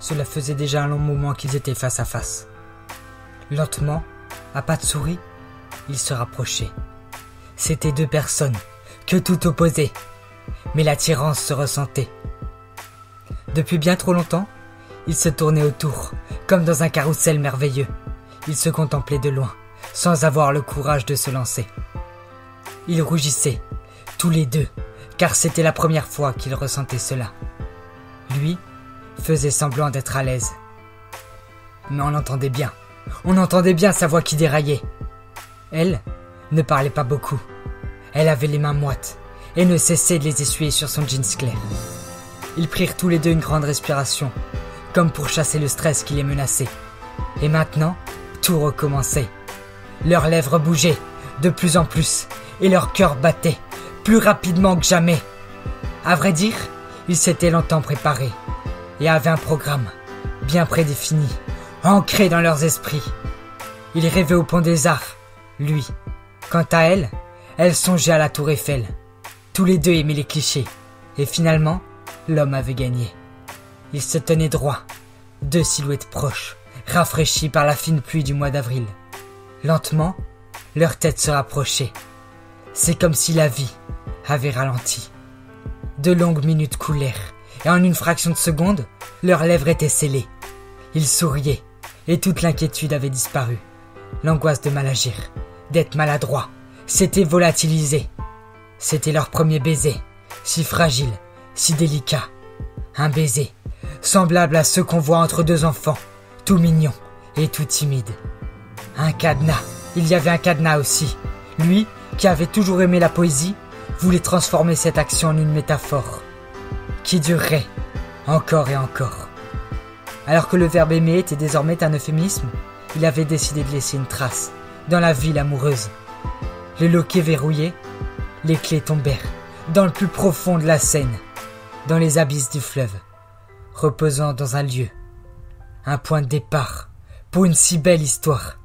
Cela faisait déjà un long moment qu'ils étaient face à face. Lentement, à pas de souris, ils se rapprochaient. C'étaient deux personnes, que tout opposait, mais l'attirance se ressentait. Depuis bien trop longtemps, ils se tournaient autour, comme dans un carrousel merveilleux. Ils se contemplaient de loin, sans avoir le courage de se lancer. Ils rougissaient, tous les deux, car c'était la première fois qu'ils ressentaient cela. Lui faisait semblant d'être à l'aise. Mais on entendait bien sa voix qui déraillait. Elle ne parlait pas beaucoup. Elle avait les mains moites et ne cessait de les essuyer sur son jeans clair. Ils prirent tous les deux une grande respiration, comme pour chasser le stress qui les menaçait. Et maintenant, tout recommençait. Leurs lèvres bougeaient de plus en plus et leur cœur battait plus rapidement que jamais. À vrai dire, ils s'étaient longtemps préparés et avaient un programme bien prédéfini, ancré dans leurs esprits. Ils rêvaient au Pont des Arts, lui. Quant à elle, elle songeait à la Tour Eiffel. Tous les deux aimaient les clichés. Et finalement, l'homme avait gagné. Ils se tenaient droits, deux silhouettes proches, rafraîchies par la fine pluie du mois d'avril. Lentement, leurs têtes se rapprochaient. C'est comme si la vie avait ralenti. De longues minutes coulèrent, et en une fraction de seconde, leurs lèvres étaient scellées. Ils souriaient, et toute l'inquiétude avait disparu. L'angoisse de mal agir, d'être maladroit, s'était volatilisée. C'était leur premier baiser, si fragile, si délicat. Un baiser, semblable à ceux qu'on voit entre deux enfants, tout mignons et tout timides. Un cadenas, il y avait un cadenas aussi. Lui, qui avait toujours aimé la poésie, voulait transformer cette action en une métaphore, qui durerait encore et encore. Alors que le verbe aimer était désormais un euphémisme, il avait décidé de laisser une trace dans la ville amoureuse. Le loquet verrouillé, les clés tombèrent dans le plus profond de la Seine, dans les abysses du fleuve, reposant dans un lieu, un point de départ pour une si belle histoire.